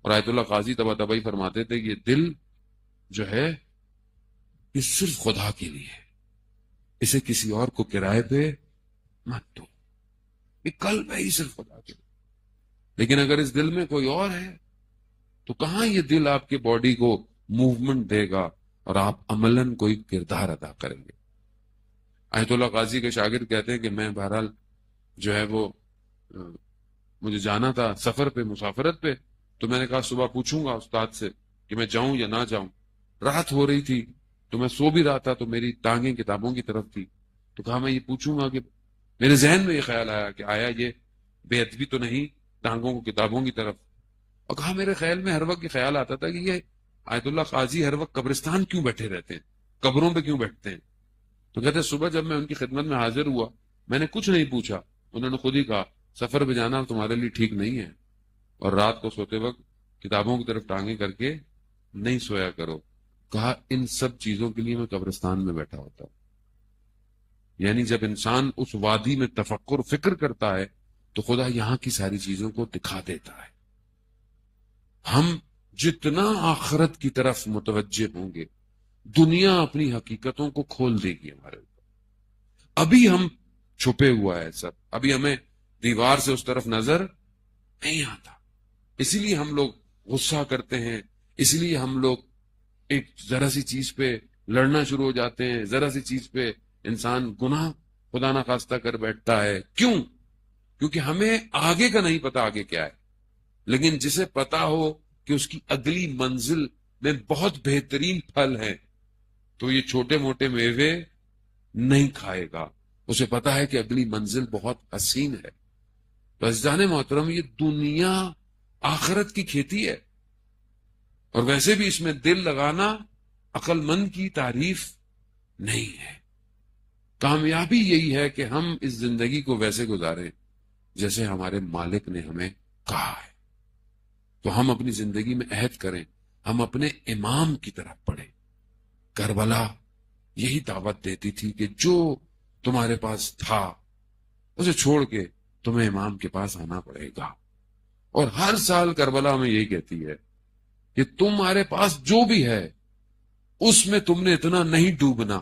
اور آیت اللہ قاضی طباطبائی فرماتے تھے کہ یہ دل جو ہے یہ صرف خدا کے لیے ہے، اسے کسی اور کو کرائے پہ مت دو، یہ قلب ہے ہی صرف خدا کے لیے۔ لیکن اگر اس دل میں کوئی اور ہے تو کہاں یہ دل آپ کے باڈی کو موومنٹ دے گا اور آپ عملاً کوئی کردار ادا کریں گے۔ آیت اللہ قاضی کے شاگرد کہتے ہیں کہ میں بہرحال جو ہے وہ مجھے جانا تھا سفر پہ، مسافرت پہ، تو میں نے کہا صبح پوچھوں گا استاد سے کہ میں جاؤں یا نہ جاؤں۔ رات ہو رہی تھی تو میں سو بھی رہا تھا تو میری ٹانگیں کتابوں کی طرف تھی، تو کہا میں یہ پوچھوں گا کہ میرے ذہن میں یہ خیال آیا کہ آیا یہ بے ادبی تو نہیں ٹانگوں کو کتابوں کی طرف، اور کہا میرے خیال میں ہر وقت یہ خیال آتا تھا کہ یہ آیت اللہ قاضی ہر وقت قبرستان کیوں بیٹھے رہتے ہیں، قبروں پہ کیوں بیٹھتے ہیں؟ تو کہتے ہیں صبح جب میں ان کی خدمت میں حاضر ہوا میں نے کچھ نہیں پوچھا، انہوں نے خود ہی کہا سفر پہ جانا تمہارے لیے ٹھیک نہیں ہے، اور رات کو سوتے وقت کتابوں کی طرف ٹانگیں کر کے نہیں سویا کرو۔ کہا ان سب چیزوں کے لیے میں قبرستان میں بیٹھا ہوتا ہوں۔ یعنی جب انسان اس وادی میں تفکر فکر کرتا ہے تو خدا یہاں کی ساری چیزوں کو دکھا دیتا ہے۔ ہم جتنا آخرت کی طرف متوجہ ہوں گے دنیا اپنی حقیقتوں کو کھول دے گی ہمارے اوپر۔ ابھی ہم چھپے ہوا ہے سب، ابھی ہمیں دیوار سے اس طرف نظر نہیں آتا، اسی لیے ہم لوگ غصہ کرتے ہیں، اسی لیے ہم لوگ ایک ذرا سی چیز پہ لڑنا شروع ہو جاتے ہیں، ذرا سی چیز پہ انسان گناہ خدا نخواستہ کر بیٹھتا ہے۔ کیوں؟ کیونکہ ہمیں آگے کا نہیں پتا آگے کیا ہے، لیکن جسے پتا ہو کہ اس کی اگلی منزل میں بہت بہترین پھل ہے تو یہ چھوٹے موٹے میوے نہیں کھائے گا، اسے پتا ہے کہ اگلی منزل بہت حسین ہے۔ تو عزیزان محترم یہ دنیا آخرت کی کھیتی ہے، اور ویسے بھی اس میں دل لگانا عقل مند کی تعریف نہیں ہے۔ کامیابی یہی ہے کہ ہم اس زندگی کو ویسے گزاریں جیسے ہمارے مالک نے ہمیں کہا ہے۔ تو ہم اپنی زندگی میں عہد کریں، ہم اپنے امام کی طرف پڑھیں۔ کربلا یہی دعوت دیتی تھی کہ جو تمہارے پاس تھا اسے چھوڑ کے تمہیں امام کے پاس آنا پڑے گا، اور ہر سال کربلا ہمیں یہی کہتی ہے کہ تمہارے پاس جو بھی ہے اس میں تم نے اتنا نہیں ڈوبنا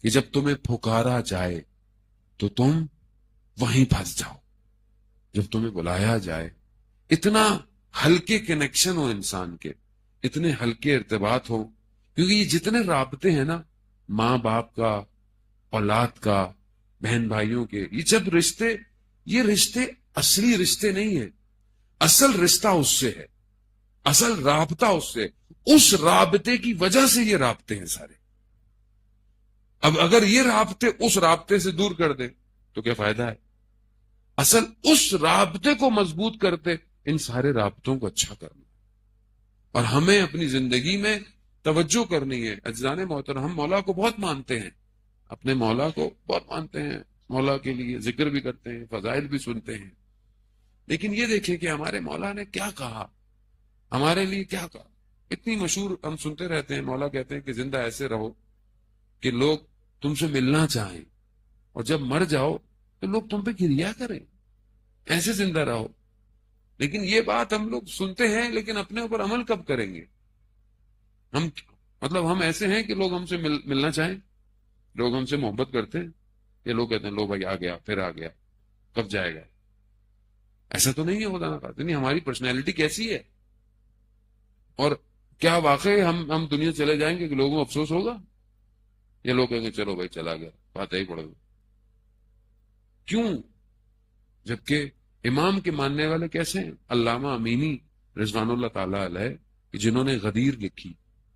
کہ جب تمہیں پھکارا جائے تو تم وہیں پھنس جاؤ، جب تمہیں بلایا جائے اتنا ہلکے کنیکشن ہو انسان کے، اتنے ہلکے ارتباط ہو، کیونکہ یہ جتنے رابطے ہیں نا ماں باپ کا، اولاد کا، بہن بھائیوں کے، یہ جب رشتے، یہ رشتے اصلی رشتے نہیں ہیں، اصل رشتہ اس سے ہے، اصل رابطہ اس سے، اس رابطے کی وجہ سے یہ رابطے ہیں سارے۔ اب اگر یہ رابطے اس رابطے سے دور کر دیں تو کیا فائدہ ہے؟ اصل اس رابطے کو مضبوط کرتے ان سارے رابطوں کو اچھا کرنا، اور ہمیں اپنی زندگی میں توجہ کرنی ہے۔ عزیزان محترم ہم مولا کو بہت مانتے ہیں، اپنے مولا کو بہت مانتے ہیں، مولا کے لیے ذکر بھی کرتے ہیں، فضائل بھی سنتے ہیں، لیکن یہ دیکھیں کہ ہمارے مولا نے کیا کہا، ہمارے لیے کیا کہا۔ اتنی مشہور ہم سنتے رہتے ہیں، مولا کہتے ہیں کہ زندہ ایسے رہو کہ لوگ تم سے ملنا چاہیں، اور جب مر جاؤ تو لوگ تم پہ گریا کریں، ایسے زندہ رہو۔ لیکن یہ بات ہم لوگ سنتے ہیں لیکن اپنے اوپر عمل کب کریں گے؟ ہم ایسے ہیں کہ لوگ ہم سے ملنا چاہیں، لوگ ہم سے محبت کرتے ہیں، یہ لوگ کہتے ہیں لو بھائی آ گیا پھر آ گیا، کب جائے گا؟ ایسا تو نہیں ہے خدا نہ خواستہ۔ نہیں، ہماری پرسنالٹی کیسی ہے، اور کیا واقعی ہم دنیا چلے جائیں گے کہ لوگوں کو افسوس ہوگا؟ یہ لوگ کہیں گے چلو بھائی چلا گیا، بات ہی پڑ گئی۔ کیوں؟ جبکہ امام کے ماننے والے کیسے ہیں؟ علامہ امینی رضوان اللہ تعالی علیہ، جنہوں نے غدیر لکھی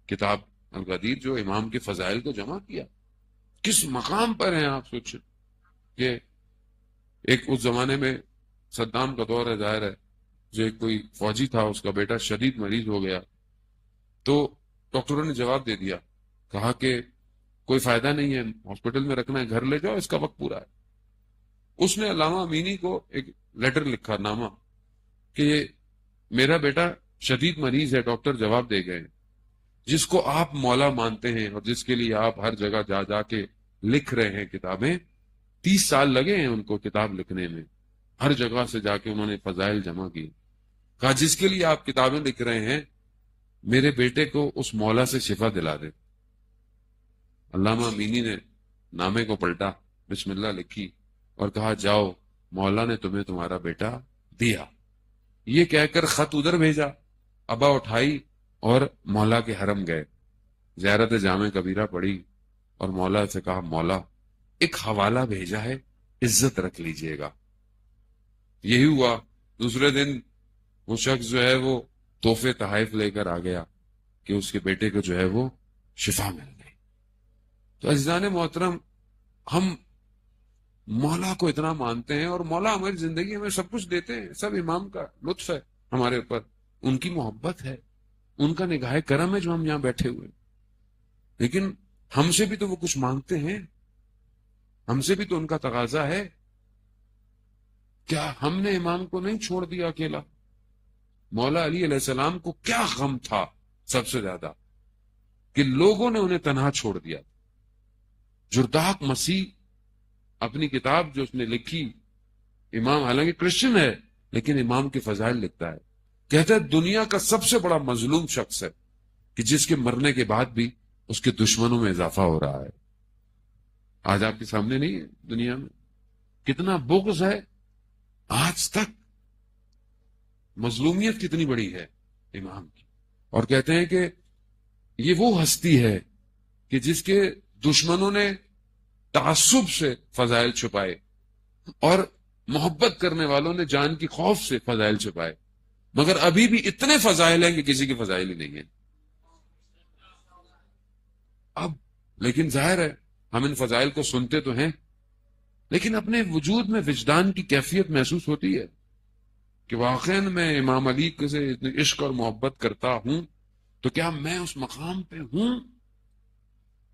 کتاب، الغدیر، جو امام کے فضائل کو جمع کیا، کس مقام پر ہیں آپ سوچیں کہ ایک اس زمانے میں صدام کا دور ہے، ظاہر ہے، جو ایک کوئی فوجی تھا اس کا بیٹا شدید مریض ہو گیا، تو ڈاکٹروں نے جواب دے دیا، کہا کہ کوئی فائدہ نہیں ہے ہاسپٹل میں رکھنا ہے، گھر لے جاؤ، اس کا وقت پورا ہے۔ اس نے علامہ امینی کو ایک لیٹر لکھا، نامہ، کہ میرا بیٹا شدید مریض ہے، ڈاکٹر جواب دے گئے، جس کو آپ مولا مانتے ہیں اور جس کے لیے آپ ہر جگہ جا جا کے لکھ رہے ہیں کتابیں، 30 سال لگے ہیں ان کو کتاب لکھنے میں، ہر جگہ سے جا کے انہوں نے فضائل جمع کی۔ کہا جس کے لیے آپ کتابیں لکھ رہے ہیں میرے بیٹے کو اس مولا سے شفا دلا دے۔ علامہ امینی نے نامے کو پلٹا، بسم اللہ لکھی اور کہا جاؤ مولا نے تمہیں تمہارا بیٹا دیا۔ یہ کہہ کر خط ادھر بھیجا، ابا اٹھائی اور مولا کے حرم گئے، زیارت جامع کبیرہ پڑھی اور مولا سے کہا مولا ایک حوالہ بھیجا ہے، عزت رکھ لیجئے گا۔ یہی ہوا، دوسرے دن وہ شخص جو ہے وہ تحفے تحائف لے کر آ گیا کہ اس کے بیٹے کو جو ہے وہ شفا مل گئی۔ تو عزیزان محترم، ہم مولا کو اتنا مانتے ہیں اور مولا ہماری زندگی میں سب کچھ دیتے ہیں، سب امام کا لطف ہے ہمارے اوپر، ان کی محبت ہے، ان کا نگاہ کرم ہے جو ہم یہاں بیٹھے ہوئے، لیکن ہم سے بھی تو وہ کچھ مانگتے ہیں، ہم سے بھی تو ان کا تقاضا ہے۔ کیا ہم نے امام کو نہیں چھوڑ دیا اکیلا؟ مولا علی علیہ السلام کو کیا غم تھا سب سے زیادہ کہ لوگوں نے انہیں تنہا چھوڑ دیا۔ جرداق مسیح اپنی کتاب جو اس نے لکھی، امام حالانکہ کرسچن ہے لیکن امام کے فضائل لکھتا ہے، کہتا ہے دنیا کا سب سے بڑا مظلوم شخص ہے کہ جس کے مرنے کے بعد بھی اس کے دشمنوں میں اضافہ ہو رہا ہے۔ آج آپ کے سامنے نہیں ہے دنیا میں کتنا بغض ہے، آج تک مظلومیت کتنی بڑی ہے امام کی، اور کہتے ہیں کہ یہ وہ ہستی ہے کہ جس کے دشمنوں نے تعصب سے فضائل چھپائے اور محبت کرنے والوں نے جان کی خوف سے فضائل چھپائے، مگر ابھی بھی اتنے فضائل ہیں کہ کسی کے فضائل ہی نہیں ہیں اب۔ لیکن ظاہر ہے ہم ان فضائل کو سنتے تو ہیں، لیکن اپنے وجود میں وجدان کی کیفیت محسوس ہوتی ہے کہ واقعا میں امام علی سے اتنی عشق اور محبت کرتا ہوں تو کیا میں اس مقام پہ ہوں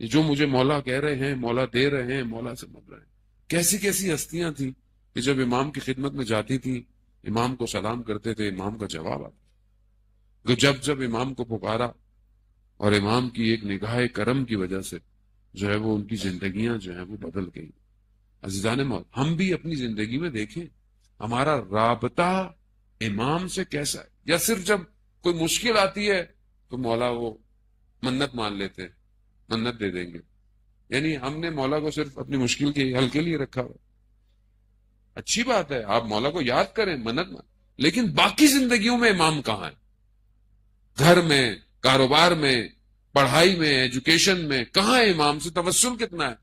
جو مجھے مولا کہہ رہے ہیں، مولا دے رہے ہیں، مولا سے مل رہے ہیں۔ کیسی کیسی ہستیاں تھیں کہ جب امام کی خدمت میں جاتی تھی، امام کو سلام کرتے تھے، امام کا جواب آتا، کہ جب جب امام کو پکارا اور امام کی ایک نگاہ کرم کی وجہ سے جو ہے وہ ان کی زندگیاں جو ہیں وہ بدل گئی۔ عزیزان موت، ہم بھی اپنی زندگی میں دیکھیں ہمارا رابطہ امام سے کیسا ہے، یا صرف جب کوئی مشکل آتی ہے تو مولا وہ منت مان لیتے ہیں، منت دے دیں گے، یعنی ہم نے مولا کو صرف اپنی مشکل کے حل کے لیے رکھا ہوا۔ اچھی بات ہے آپ مولا کو یاد کریں، منت مان، لیکن باقی زندگیوں میں امام کہاں ہے؟ گھر میں، کاروبار میں، پڑھائی میں، ایجوکیشن میں کہاں ہے امام سے توسل کتنا ہے؟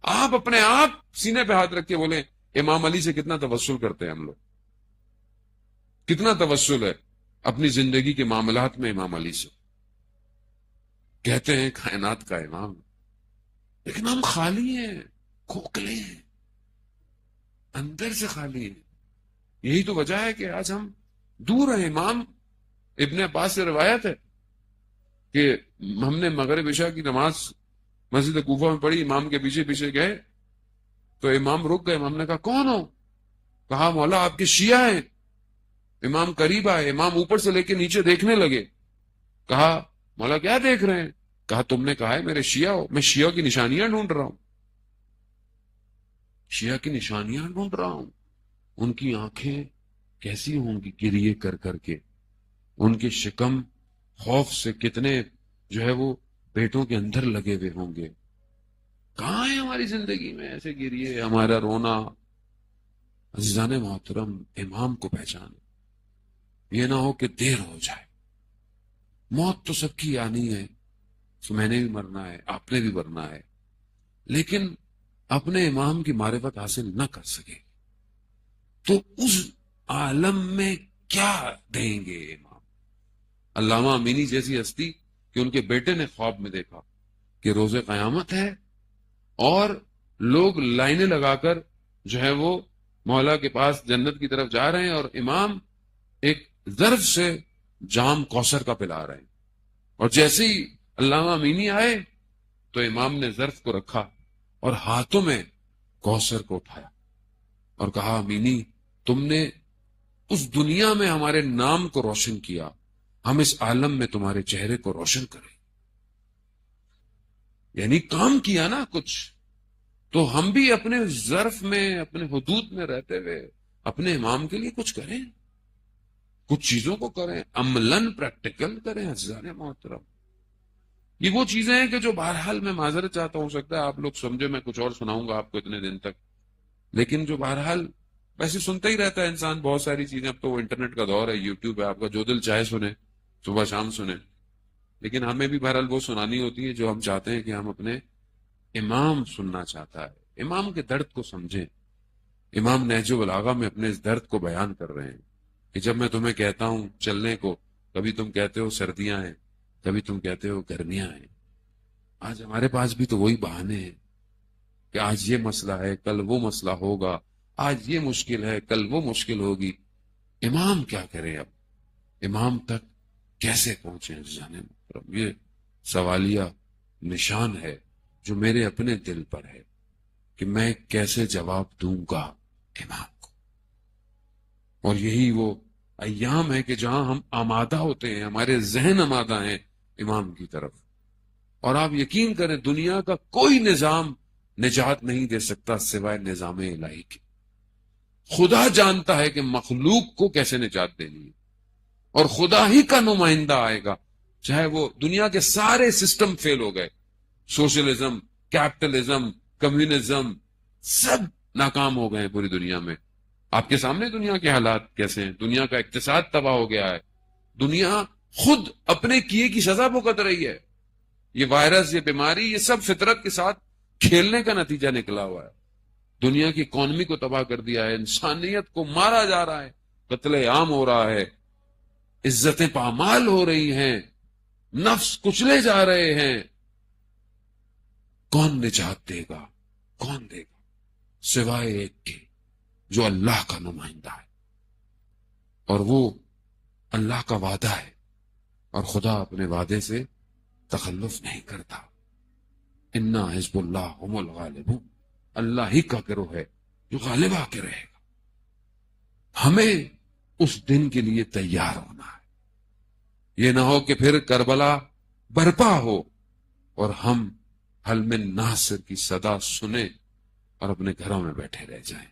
آپ اپنے آپ سینے پہ ہاتھ رکھ کے بولیں امام علی سے کتنا توسل کرتے ہیں ہم لوگ، کتنا توسل ہے اپنی زندگی کے معاملات میں امام علی سے؟ کہتے ہیں کائنات کا امام، لیکن ہم خالی ہیں، کھوکھلے ہیں، اندر سے خالی ہیں۔ یہی تو وجہ ہے کہ آج ہم دور ہیں۔ امام ابن عباس سے روایت ہے کہ ہم نے مغرب عشاء کی نماز مسجد کوفہ میں پڑھی، امام کے پیچھے پیچھے گئے تو امام رک گئے، امام نے کہا کون ہو؟ کہا مولا آپ کے شیعہ ہیں۔ امام قریب آئے، امام اوپر سے لے کے نیچے دیکھنے لگے، کہا مولا کیا دیکھ رہے ہیں؟ کہا تم نے کہا ہے میرے شیعہ ہو، میں شیعہ کی نشانیاں ڈھونڈ رہا ہوں، شیعہ کی نشانیاں ڈھونڈ رہا ہوں۔ ان کی آنکھیں کیسی ہوں گی گریے کر کر کے، ان کے شکم خوف سے کتنے جو ہے وہ پیٹوں کے اندر لگے ہوئے ہوں گے۔ کہاں ہے ہماری زندگی میں ایسے گریے، ہمارا رونا؟ عزیزان محترم، امام کو پہچانے، یہ نہ ہو کہ دیر ہو جائے۔ موت تو سب کی آنی ہے، تو میں نے بھی مرنا ہے، آپ نے بھی مرنا ہے، لیکن اپنے امام کی معرفت حاصل نہ کر سکے تو اس عالم میں کیا دیں گے امام؟ علامہ امینی جیسی ہستی کہ ان کے بیٹے نے خواب میں دیکھا کہ روز قیامت ہے اور لوگ لائنیں لگا کر جو ہے وہ مولا کے پاس جنت کی طرف جا رہے ہیں، اور امام ایک ظرف سے جام کوثر کا پلا رہے ہیں، اور جیسے ہی علامہ امینی آئے تو امام نے ظرف کو رکھا اور ہاتھوں میں کوثر کو اٹھایا اور کہا امینی تم نے اس دنیا میں ہمارے نام کو روشن کیا، ہم اس عالم میں تمہارے چہرے کو روشن کریں۔ یعنی کام کیا نا کچھ، تو ہم بھی اپنے ظرف میں، اپنے حدود میں رہتے ہوئے اپنے امام کے لیے کچھ کریں۔ کچھ چیزوں کو کریں، عملاً پریکٹیکل کریں عزیزان محترم. یہ وہ چیزیں ہیں کہ جو بہرحال میں معذرت چاہتا ہوں، ہو سکتا ہے آپ لوگ سمجھے میں کچھ اور سناؤں گا آپ کو اتنے دن تک، لیکن جو بہرحال ویسے سنتا ہی رہتا ہے انسان بہت ساری چیزیں. اب تو وہ انٹرنیٹ کا دور ہے، یوٹیوب ہے، آپ کا جو دل چاہے سنیں، صبح شام سنیں. لیکن ہمیں بھی بہرحال وہ سنانی ہوتی ہے جو ہم چاہتے ہیں کہ ہم اپنے امام سننا چاہتا ہے، امام کے درد کو سمجھیں. امام نہج البلاغہ میں اپنے اس درد کو بیان کر رہے ہیں کہ جب میں تمہیں کہتا ہوں چلنے کو، کبھی تم کہتے ہو سردیاں ہیں، کبھی تم کہتے ہو گرمیاں ہیں. آج ہمارے پاس بھی تو وہی بہانے ہیں کہ آج یہ مسئلہ ہے، کل وہ مسئلہ ہوگا، آج یہ مشکل ہے، کل وہ مشکل ہوگی. امام کیا کرے؟ اب امام تک کیسے پہنچے عزیزان محترم؟ یہ سوالیہ نشان ہے جو میرے اپنے دل پر ہے کہ میں کیسے جواب دوں گا امام کو. اور یہی وہ ایام ہے کہ جہاں ہم آمادہ ہوتے ہیں، ہمارے ذہن آمادہ ہیں امام کی طرف. اور آپ یقین کریں دنیا کا کوئی نظام نجات نہیں دے سکتا سوائے نظام الہی کے. خدا جانتا ہے کہ مخلوق کو کیسے نجات دینی ہے، اور خدا ہی کا نمائندہ آئے گا. چاہے وہ دنیا کے سارے سسٹم فیل ہو گئے، سوشلزم، کیپٹلزم، کمیونزم، سب ناکام ہو گئے ہیں پوری دنیا میں. آپ کے سامنے دنیا کے حالات کیسے ہیں، دنیا کا اقتصاد تباہ ہو گیا ہے، دنیا خود اپنے کیے کی سزا بھگت رہی ہے. یہ وائرس، یہ بیماری، یہ سب فطرت کے ساتھ کھیلنے کا نتیجہ نکلا ہوا ہے. دنیا کی اکانومی کو تباہ کر دیا ہے، انسانیت کو مارا جا رہا ہے، قتل عام ہو رہا ہے، عزتیں پامال ہو رہی ہیں، نفس کچلے جا رہے ہیں. کون نجات دے گا؟ کون دے گا سوائے ایک کے جو اللہ کا نمائندہ ہے. اور وہ اللہ کا وعدہ ہے، اور خدا اپنے وعدے سے تخلف نہیں کرتا. انا حزب اللہ هم الغالبون، اللہ ہی کا گروہ ہے جو غالب آ کے رہے گا. ہمیں اس دن کے لیے تیار ہونا ہے. یہ نہ ہو کہ پھر کربلا برپا ہو اور ہم حل من ناصر کی صدا سنیں اور اپنے گھروں میں بیٹھے رہ جائیں.